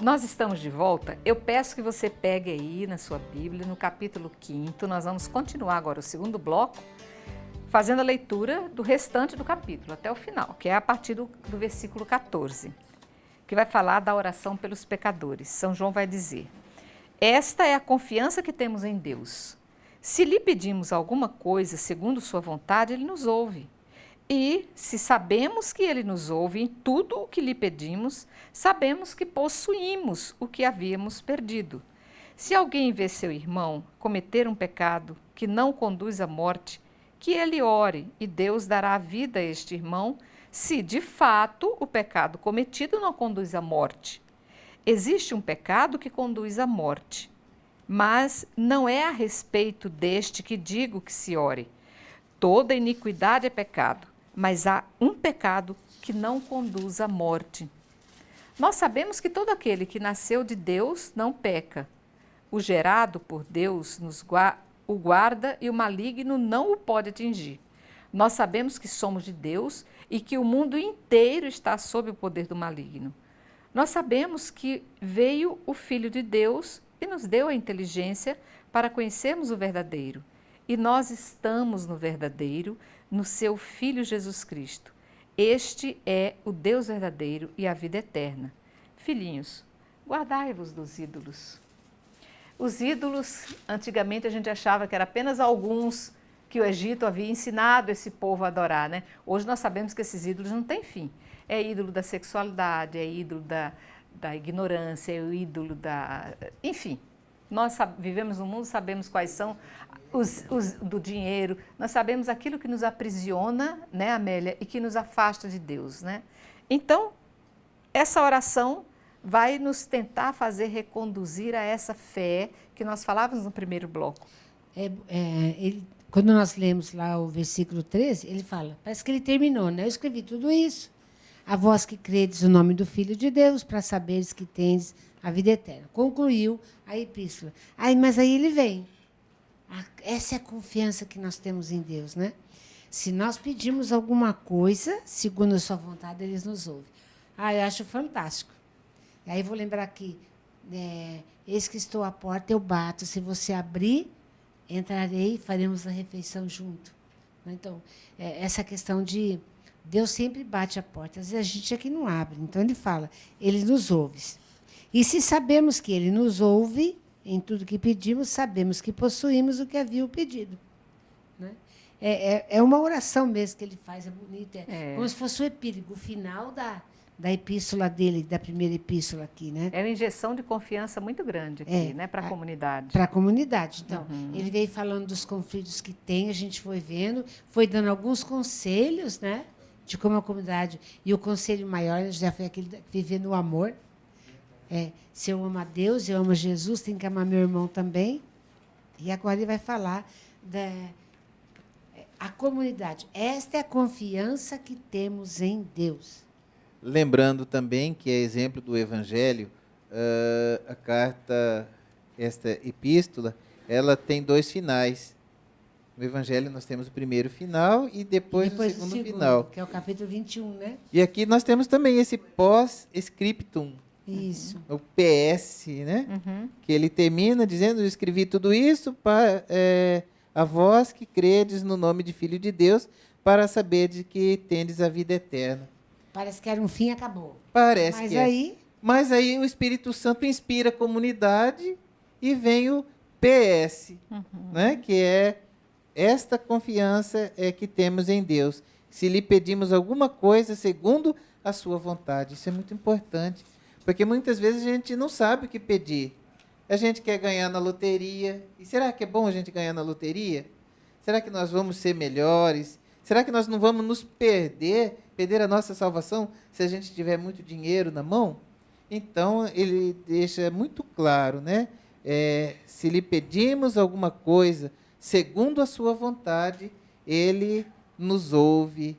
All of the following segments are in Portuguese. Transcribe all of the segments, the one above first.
Nós estamos de volta. Eu peço que você pegue aí na sua Bíblia, no capítulo 5º. Nós vamos continuar agora o segundo bloco, fazendo a leitura do restante do capítulo, até o final, que é a partir do versículo 14, que vai falar da oração pelos pecadores. São João vai dizer: esta é a confiança que temos em Deus. Se lhe pedimos alguma coisa segundo sua vontade, ele nos ouve. E, se sabemos que ele nos ouve em tudo o que lhe pedimos, sabemos que possuímos o que havíamos perdido. Se alguém vê seu irmão cometer um pecado que não conduz à morte, que ele ore e Deus dará vida a este irmão, se de fato o pecado cometido não conduz à morte. Existe um pecado que conduz à morte, mas não é a respeito deste que digo que se ore. Toda iniquidade é pecado, mas há um pecado que não conduz à morte. Nós sabemos que todo aquele que nasceu de Deus não peca. O gerado por Deus o guarda e o maligno não o pode atingir. Nós sabemos que somos de Deus e que o mundo inteiro está sob o poder do maligno. Nós sabemos que veio o Filho de Deus e nos deu a inteligência para conhecermos o verdadeiro. E nós estamos no verdadeiro, no seu Filho Jesus Cristo. Este é o Deus verdadeiro e a vida eterna. Filhinhos, guardai-vos dos ídolos. Os ídolos, antigamente a gente achava que eram apenas alguns que o Egito havia ensinado esse povo a adorar, né? Hoje nós sabemos que esses ídolos não têm fim. É ídolo da sexualidade, é ídolo da ignorância, é o ídolo da... Enfim, nós vivemos no mundo, sabemos quais são os do dinheiro, nós sabemos aquilo que nos aprisiona, né, Amélia, e que nos afasta de Deus, né? Então, essa oração vai nos tentar fazer reconduzir a essa fé que nós falávamos no primeiro bloco. Quando nós lemos lá o versículo 13, ele fala, parece que ele terminou, né? Eu escrevi tudo isso. A vós que credes o nome do Filho de Deus, para saberes que tendes a vida eterna. Concluiu a epístola. Mas aí ele vem. Essa é a confiança que nós temos em Deus, né? Se nós pedirmos alguma coisa, segundo a sua vontade, eles nos ouvem. Eu acho fantástico. E aí vou lembrar aqui, eis que estou à porta, eu bato. Se você abrir, entrarei e faremos a refeição junto. Então, essa questão de Deus sempre bate a porta. Às vezes a gente aqui não abre. Então, ele fala, ele nos ouve. E se sabemos que ele nos ouve, em tudo que pedimos, sabemos que possuímos o que havia pedido. Né? É uma oração mesmo que ele faz, é bonito. Como se fosse o epílogo, o final da epístola dele, da primeira epístola aqui. Né? É uma injeção de confiança muito grande aqui, né, para a comunidade. Para a comunidade. Então, ele veio falando dos conflitos que tem, a gente foi vendo, foi dando alguns conselhos, né, de como a comunidade... E o conselho maior já foi aquele de viver no amor. Se eu amo a Deus, eu amo Jesus, tenho que amar meu irmão também. E agora ele vai falar a comunidade. Esta é a confiança que temos em Deus. Lembrando também que é exemplo do Evangelho, a carta, esta epístola, ela tem 2 finais. No Evangelho nós temos o primeiro final e depois o segundo final. Que é o capítulo 21, né? E aqui nós temos também esse pós-scriptum. Isso. O PS, né? Que ele termina dizendo, eu escrevi tudo isso para a vós que credes no nome de Filho de Deus, para saber de que tendes a vida eterna. Parece que era um fim e acabou. Parece que é. Mas aí o Espírito Santo inspira a comunidade e vem o PS, né? Que é esta confiança que temos em Deus. Se lhe pedimos alguma coisa segundo a sua vontade. Isso é muito importante. Porque muitas vezes a gente não sabe o que pedir. A gente quer ganhar na loteria. E será que é bom a gente ganhar na loteria? Será que nós vamos ser melhores? Será que nós não vamos nos perder a nossa salvação, se a gente tiver muito dinheiro na mão? Então, ele deixa muito claro, né? Se lhe pedimos alguma coisa, segundo a sua vontade, ele nos ouve.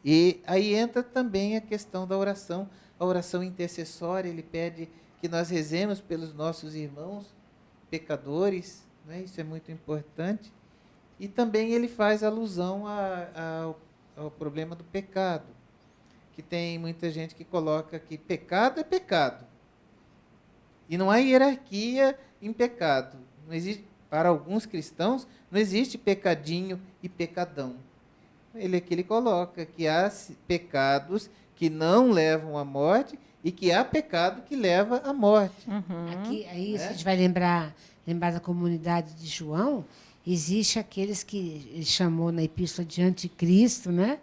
E aí entra também a questão da oração. A oração intercessória, ele pede que nós rezemos pelos nossos irmãos pecadores, né? Isso é muito importante. E também ele faz alusão ao problema do pecado, que tem muita gente que coloca que pecado é pecado. E não há hierarquia em pecado. Não existe, para alguns cristãos, não existe pecadinho e pecadão. Ele aqui ele coloca que há pecados que não levam à morte e que há pecado que leva à morte. Aqui, aí a gente vai lembrar da comunidade de João, existe aqueles que ele chamou na epístola de anticristo, né?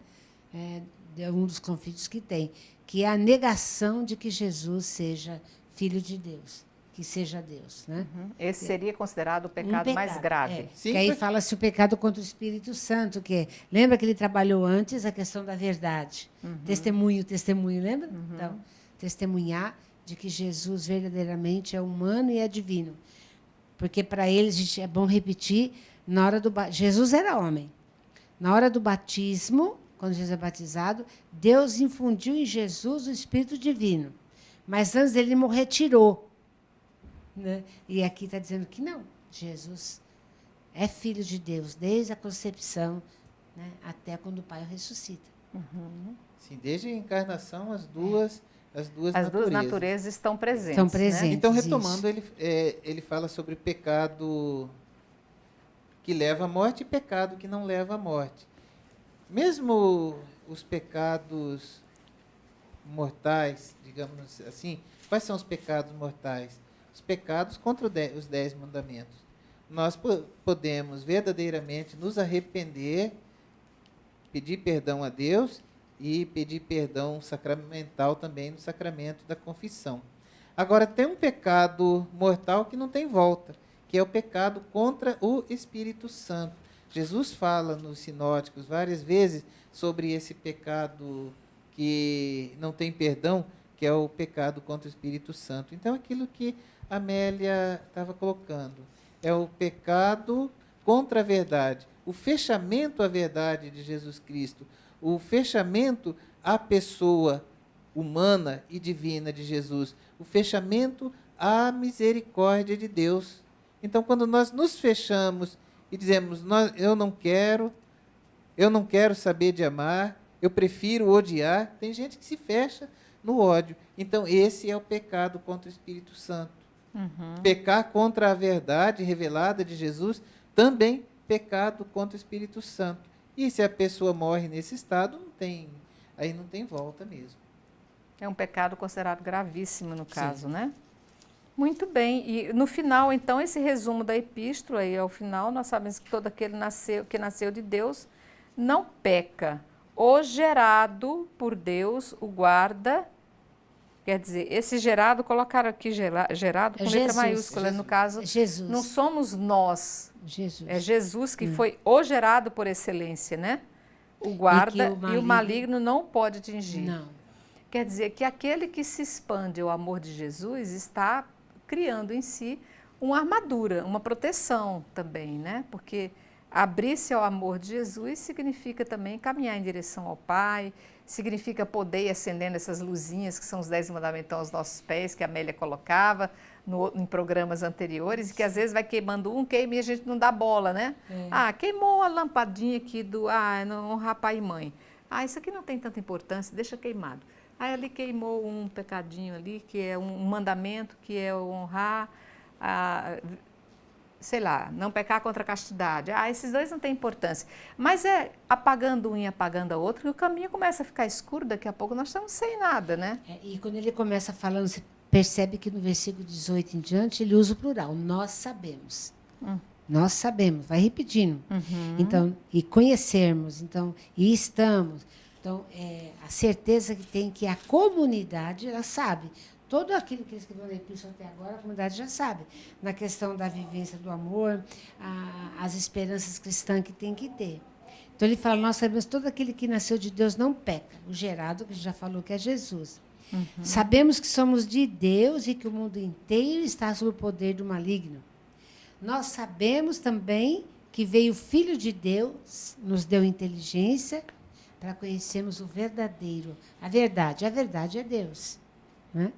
É um dos conflitos que tem, que é a negação de que Jesus seja filho de Deus, que seja Deus, né? Esse seria considerado o pecado mais grave. Sim, que aí fala-se o pecado contra o Espírito Santo, lembra que ele trabalhou antes a questão da verdade. Testemunho, lembra? Então, testemunhar de que Jesus verdadeiramente é humano e é divino. Porque para eles, gente, é bom repetir, na hora do Jesus era homem. Na hora do batismo, quando Jesus é batizado, Deus infundiu em Jesus o Espírito Divino. Mas antes dele morrer, tirou. Né? E aqui está dizendo que não. Jesus é filho de Deus desde a concepção, né, até quando o Pai o ressuscita. Sim, desde a encarnação, as duas naturezas estão presentes. Estão presentes. Então, retomando, ele fala sobre pecado que leva à morte e pecado que não leva à morte. Mesmo os pecados mortais, digamos assim, quais são os pecados mortais? Os pecados contra os 10 mandamentos. Nós podemos verdadeiramente nos arrepender, pedir perdão a Deus e pedir perdão sacramental também no sacramento da confissão. Agora, tem um pecado mortal que não tem volta, que é o pecado contra o Espírito Santo. Jesus fala nos sinóticos várias vezes sobre esse pecado que não tem perdão, que é o pecado contra o Espírito Santo. Então, aquilo que a Amélia estava colocando é o pecado contra a verdade, o fechamento à verdade de Jesus Cristo, o fechamento à pessoa humana e divina de Jesus, o fechamento à misericórdia de Deus. Então, quando nós nos fechamos e dizemos, eu não quero saber de amar, eu prefiro odiar, tem gente que se fecha no ódio. Então, esse é o pecado contra o Espírito Santo. Pecar contra a verdade revelada de Jesus, também pecado contra o Espírito Santo. E se a pessoa morre nesse estado, aí não tem volta mesmo. É um pecado considerado gravíssimo no caso, né? Muito bem. E no final, então, esse resumo da epístola, e ao final nós sabemos que todo aquele que nasceu de Deus não peca. O gerado por Deus o guarda. Quer dizer, esse gerado, colocaram aqui gerado com letra maiúscula. No caso, Jesus. não somos nós. Jesus. É Jesus que foi o gerado por excelência, né? O guarda e o maligno não pode atingir. Não. Quer dizer que aquele que se expande ao amor de Jesus está criando em si uma armadura, uma proteção também, né? Porque abrir-se ao amor de Jesus significa também caminhar em direção ao Pai, significa poder ir acendendo essas luzinhas que são os 10 mandamentos aos nossos pés, que a Amélia colocava em programas anteriores, e que às vezes vai queimando queima e a gente não dá bola, né? Queimou a lampadinha aqui não honrar pai e mãe. Isso aqui não tem tanta importância, deixa queimado. Aí ali queimou um pecadinho ali, que é um mandamento, que é honrar, não pecar contra a castidade. Esses dois não têm importância. Mas é apagando um e apagando a outro, que o caminho começa a ficar escuro, daqui a pouco nós estamos sem nada, né? E quando ele começa falando, você percebe que no versículo 18 em diante, ele usa o plural, nós sabemos. Nós sabemos, vai repetindo. Então, e conhecermos, então, e estamos. Então, a certeza que tem que a comunidade, ela sabe. Tudo aquilo que ele escreveu na epístola até agora, a comunidade já sabe. Na questão da vivência do amor, as esperanças cristãs que tem que ter. Então, ele fala, nós sabemos, todo aquele que nasceu de Deus não peca. O gerado, que a gente já falou, que é Jesus. Sabemos que somos de Deus e que o mundo inteiro está sob o poder do maligno. Nós sabemos também que veio o Filho de Deus, nos deu inteligência para conhecermos o verdadeiro. A verdade é Deus. Né?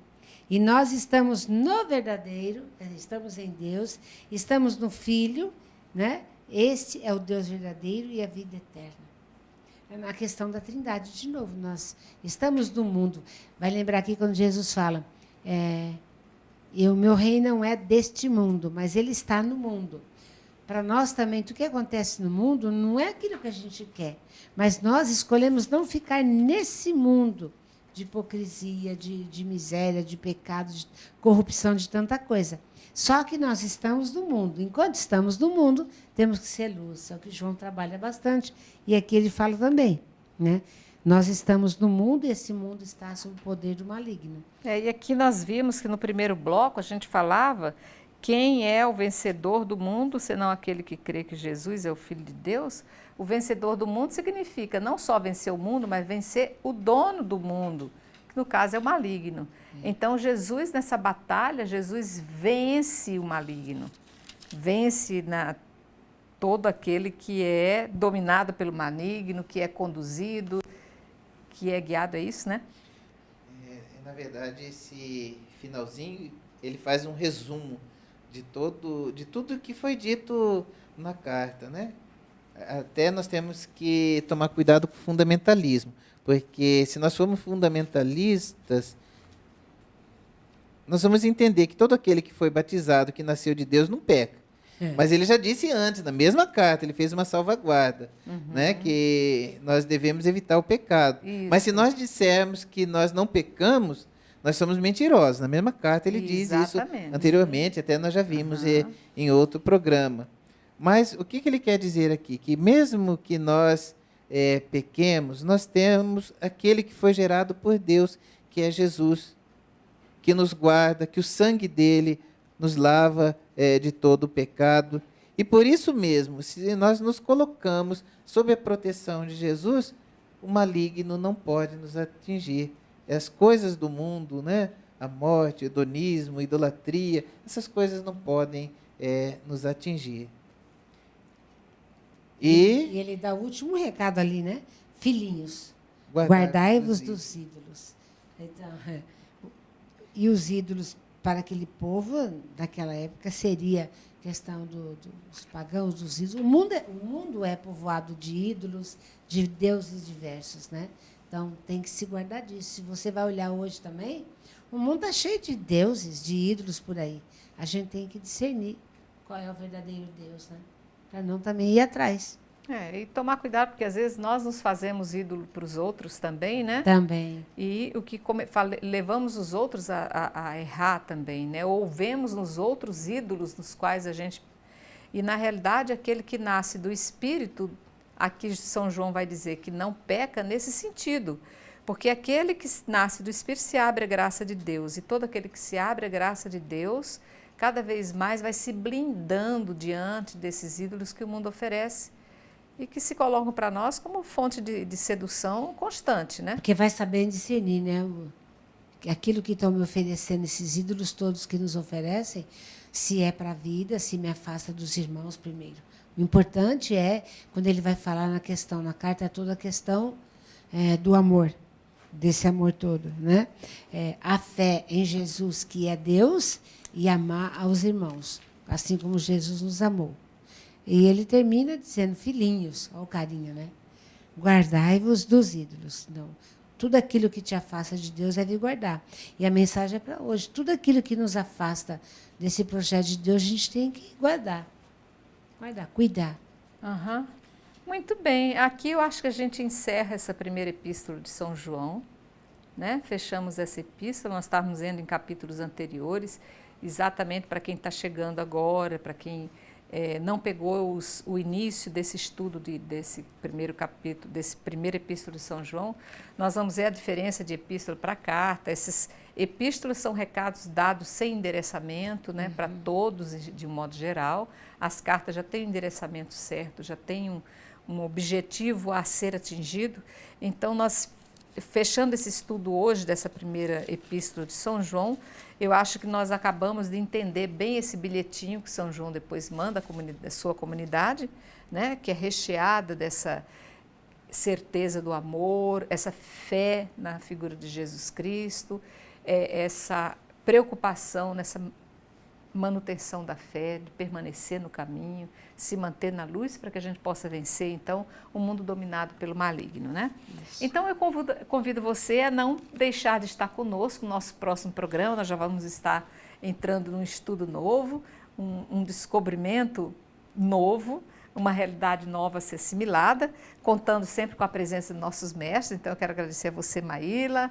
E nós estamos no verdadeiro, estamos em Deus, estamos no Filho, né? Este é o Deus verdadeiro e a vida eterna. É na questão da Trindade, de novo, nós estamos no mundo. Vai lembrar aqui quando Jesus fala, E o meu reino não é deste mundo, mas ele está no mundo. Para nós também, tudo que acontece no mundo não é aquilo que a gente quer. Mas nós escolhemos não ficar nesse mundo de hipocrisia, de miséria, de pecado, de corrupção, de tanta coisa. Só que nós estamos no mundo. Enquanto estamos no mundo, temos que ser luz. É o que João trabalha bastante. E aqui ele fala também, né? Nós estamos no mundo e esse mundo está sob o poder do maligno. E aqui nós vimos que no primeiro bloco a gente falava quem é o vencedor do mundo, senão aquele que crê que Jesus é o Filho de Deus. O vencedor do mundo significa não só vencer o mundo, mas vencer o dono do mundo, que no caso é o maligno. Então, Jesus, nessa batalha, Jesus vence o maligno, vence todo aquele que é dominado pelo maligno, que é conduzido, que é guiado, é isso, né? Na verdade, esse finalzinho, ele faz um resumo de tudo que foi dito na carta, né? Até nós temos que tomar cuidado com o fundamentalismo, porque se nós formos fundamentalistas, nós vamos entender que todo aquele que foi batizado, que nasceu de Deus, não peca. Mas ele já disse antes, na mesma carta, ele fez uma salvaguarda, né, que nós devemos evitar o pecado. Isso. Mas se nós dissermos que nós não pecamos, nós somos mentirosos. Na mesma carta ele diz isso anteriormente, até nós já vimos em outro programa. Mas o que ele quer dizer aqui? Que mesmo que nós pequemos, nós temos aquele que foi gerado por Deus, que é Jesus, que nos guarda, que o sangue dele nos lava de todo o pecado. E por isso mesmo, se nós nos colocamos sob a proteção de Jesus, o maligno não pode nos atingir. As coisas do mundo, né? A morte, o hedonismo, a idolatria, essas coisas não podem nos atingir. E ele dá o último recado ali, né? Filhinhos, guardai-vos dos ídolos. Então, e os ídolos para aquele povo daquela época seria questão dos pagãos, dos ídolos. O mundo é povoado de ídolos, de deuses diversos, né? Então tem que se guardar disso. Se você vai olhar hoje também, o mundo está cheio de deuses, de ídolos por aí. A gente tem que discernir qual é o verdadeiro Deus, né? Para não também ir atrás. E tomar cuidado, porque às vezes nós nos fazemos ídolo para os outros também, né? Também. E o que levamos os outros a errar também, né? Ou vemos nos outros ídolos nos quais a gente... E, na realidade, aquele que nasce do Espírito, aqui São João vai dizer que não peca nesse sentido, porque aquele que nasce do Espírito se abre à graça de Deus, e todo aquele que se abre à graça de Deus, cada vez mais vai se blindando diante desses ídolos que o mundo oferece, e que se colocam para nós como fonte de sedução constante, né? Porque vai sabendo discernir, né? Aquilo que estão me oferecendo, esses ídolos todos que nos oferecem, se é para a vida, se me afasta dos irmãos primeiro. O importante é, quando ele vai falar na carta toda a questão do amor, desse amor todo, né? A fé em Jesus, que é Deus, e amar aos irmãos, assim como Jesus nos amou. E ele termina dizendo, filhinhos, olha o carinho, né? Guardai-vos dos ídolos. Não, tudo aquilo que te afasta de Deus deve guardar. E a mensagem é para hoje. Tudo aquilo que nos afasta desse projeto de Deus, a gente tem que guardar. Guardar, cuidar. Muito bem. Aqui eu acho que a gente encerra essa primeira epístola de São João, né? Fechamos essa epístola, nós estávamos vendo em capítulos anteriores, exatamente para quem está chegando agora, para quem... não pegou o início desse estudo desse primeiro capítulo, desse primeiro epístolo de São João, nós vamos ver a diferença de epístola para carta. Essas epístolas são recados dados sem endereçamento, né, para todos de um modo geral. As cartas já têm o endereçamento certo, já têm um objetivo a ser atingido. Então, nós, fechando esse estudo hoje dessa primeira epístola de São João, eu acho que nós acabamos de entender bem esse bilhetinho que São João depois manda à sua comunidade, né, que é recheada dessa certeza do amor, essa fé na figura de Jesus Cristo, essa preocupação nessa manutenção da fé, de permanecer no caminho, se manter na luz para que a gente possa vencer, então, o mundo dominado pelo maligno, né? Isso. Então, eu convido você a não deixar de estar conosco no nosso próximo programa. Nós já vamos estar entrando num estudo novo, um descobrimento novo, uma realidade nova a ser assimilada, contando sempre com a presença de nossos mestres. Então, eu quero agradecer a você, Maíla.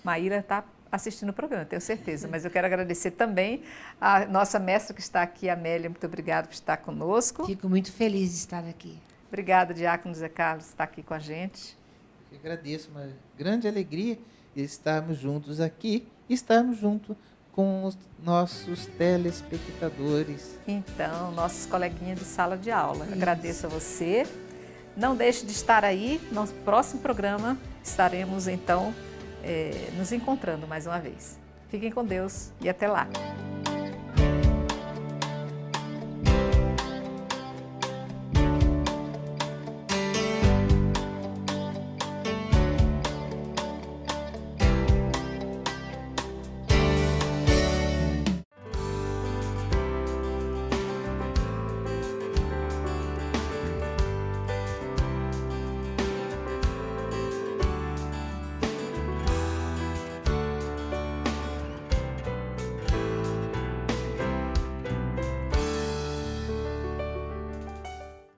Maíla está assistindo o programa, tenho certeza, mas eu quero agradecer também a nossa mestra que está aqui, Amélia. Muito obrigada por estar conosco. Fico muito feliz de estar aqui. Obrigada, Diácono Zé Carlos, por estar aqui com a gente. Eu agradeço, uma grande alegria estarmos juntos aqui, estarmos juntos com os nossos telespectadores. Então, nossos coleguinhas de sala de aula. Agradeço a você. Não deixe de estar aí. No próximo programa estaremos, então, nos encontrando mais uma vez. Fiquem com Deus e até lá.